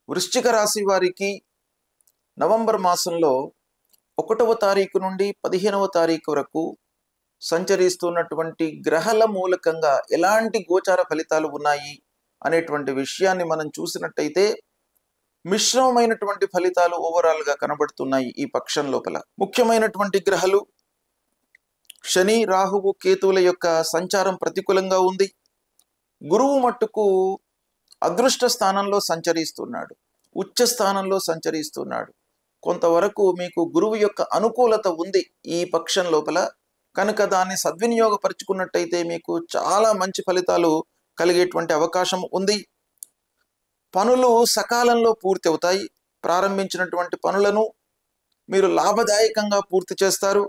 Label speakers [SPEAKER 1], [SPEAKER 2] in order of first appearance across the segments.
[SPEAKER 1] వృశ్చిక రాశి వారికి నవంబర్ మాసంలో 1వ తారీఖు నుండి 15వ తారీఖు వరకు సంచరిస్తున్నటువంటి గ్రహాల మూలకంగా ఎలాంటి గోచార ఫలితాలు ఉన్నాయి అనేటువంటి విషయాన్ని మనం చూసినట్టయితే మిశ్రమమైనటువంటి ఫలితాలు ఓవరాల్ గా కనబడుతున్నాయి. ఈ పక్షం లోపల ముఖ్యమైనటువంటి గ్రహాలు శని, రాహువు, కేతువుల యొక్క సంచారం ప్రతికూలంగా ఉంది. గురువు మట్టుకు అదృష్ట స్థానంలో సంచరిస్తున్నాడు, ఉచ్చ స్థానంలో సంచరిస్తున్నాడు. కొంతవరకు మీకు గురువు యొక్క అనుకూలత ఉంది ఈ పక్షం లోపల. కనుక దాన్ని సద్వినియోగపరుచుకున్నట్టయితే మీకు చాలా మంచి ఫలితాలు కలిగేటువంటి అవకాశం ఉంది. పనులు సకాలంలో పూర్తి అవుతాయి. ప్రారంభించినటువంటి పనులను మీరు లాభదాయకంగా పూర్తి చేస్తారు.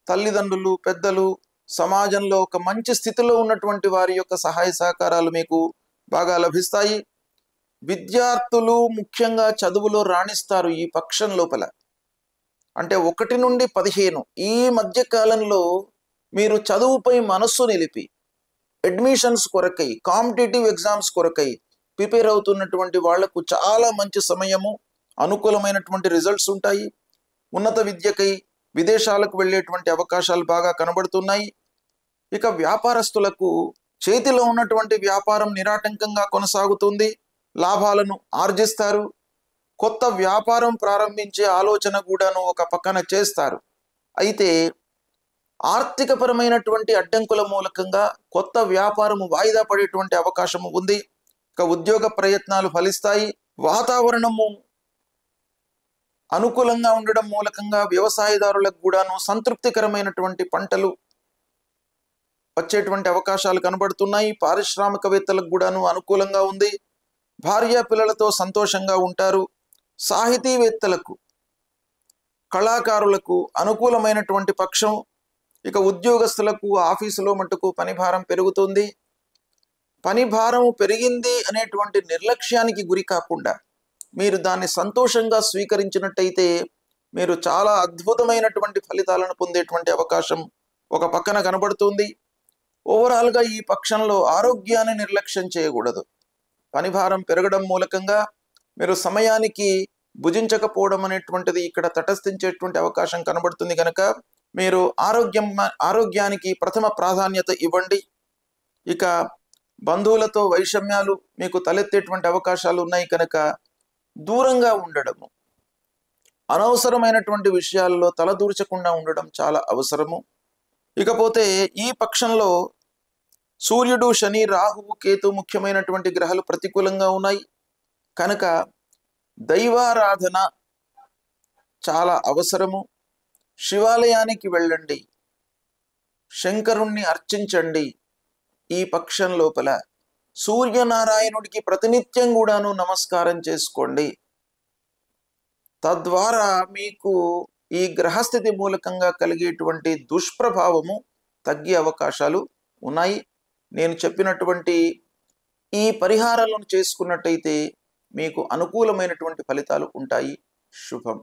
[SPEAKER 1] తల్లిదండ్రులు, పెద్దలు, సమాజంలో ఒక మంచి స్థితిలో ఉన్నటువంటి వారి యొక్క సహాయ సహకారాలు మీకు బాగా లభిస్తాయి. విద్యార్థులు ముఖ్యంగా చదువులో రాణిస్తారు ఈ పక్షం లోపల. అంటే 1 నుండి 15 ఈ మధ్య కాలంలో మీరు చదువుపై మనస్సు నిలిపి అడ్మిషన్స్ కొరకై, కాంపిటేటివ్ ఎగ్జామ్స్ కొరకై ప్రిపేర్ అవుతున్నటువంటి వాళ్లకు చాలా మంచి సమయము, అనుకూలమైనటువంటి రిజల్ట్స్ ఉంటాయి. ఉన్నత విద్యకై విదేశాలకు వెళ్ళేటువంటి అవకాశాలు బాగా కనబడుతున్నాయి. ఇక వ్యాపారస్తులకు చేతిలో ఉన్నటువంటి వ్యాపారం నిరాటంకంగా కొనసాగుతుంది. లాభాలను ఆర్జిస్తారు. కొత్త వ్యాపారం ప్రారంభించే ఆలోచన కూడాను ఒక పక్కన చేస్తారు. అయితే ఆర్థికపరమైనటువంటి అడ్డంకుల మూలకంగా కొత్త వ్యాపారం వాయిదా పడేటువంటి అవకాశం ఉంది. ఇక ఉద్యోగ ప్రయత్నాలు ఫలిస్తాయి. వాతావరణము అనుకూలంగా ఉండడం మూలకంగా వ్యవసాయదారులకు కూడాను సంతృప్తికరమైనటువంటి పంటలు వచ్చేటువంటి అవకాశాలు కనబడుతున్నాయి. పారిశ్రామికవేత్తలకు కూడాను అనుకూలంగా ఉంది. భార్య పిల్లలతో సంతోషంగా ఉంటారు. సాహితీవేత్తలకు, కళాకారులకు అనుకూలమైనటువంటి పక్షం. ఇక ఉద్యోగస్తులకు ఆఫీసులో మట్టుకు పనిభారం పెరుగుతుంది. పనిభారం పెరిగింది అనేటువంటి నిర్లక్ష్యానికి గురి కాకుండా మీరు దాన్ని సంతోషంగా స్వీకరించినట్టయితే మీరు చాలా అద్భుతమైనటువంటి ఫలితాలను పొందేటువంటి అవకాశం ఒక పక్కన కనబడుతుంది. ఓవరాల్గా ఈ పక్షంలో ఆరోగ్యాన్ని నిర్లక్ష్యం చేయకూడదు. పనిభారం పెరగడం మూలకంగా మీరు సమయానికి భుజించకపోవడం అనేటువంటిది ఇక్కడ తటస్థించేటువంటి అవకాశం కనబడుతుంది. కనుక మీరు ఆరోగ్యానికి ప్రథమ ప్రాధాన్యత ఇవ్వండి. ఇక బంధువులతో వైషమ్యాలు మీకు తలెత్తేటువంటి అవకాశాలు ఉన్నాయి. కనుక దూరంగా ఉండడము, అనవసరమైనటువంటి విషయాల్లో తలదూర్చకుండా ఉండడం చాలా అవసరము. ఇకపోతే ఈ పక్షంలో సూర్యుడు, శని, రాహువు, కేతు ముఖ్యమైనటువంటి గ్రహాలు ప్రతికూలంగా ఉన్నాయి. కనుక దైవారాధన చాలా అవసరము. శివాలయానికి వెళ్ళండి, శంకరుణ్ణి అర్చించండి. ఈ పక్షం లోపల సూర్యనారాయణుడికి ప్రతినిత్యం కూడాను నమస్కారం చేసుకోండి. తద్వారా మీకు ఈ గ్రహస్థితి మూలకంగా కలిగేటువంటి దుష్ప్రభావము తగ్గే అవకాశాలు ఉన్నాయి. నేను చెప్పినటువంటి ఈ పరిహారాలను చేసుకున్నట్టయితే మీకు అనుకూలమైనటువంటి ఫలితాలు ఉంటాయి. శుభం.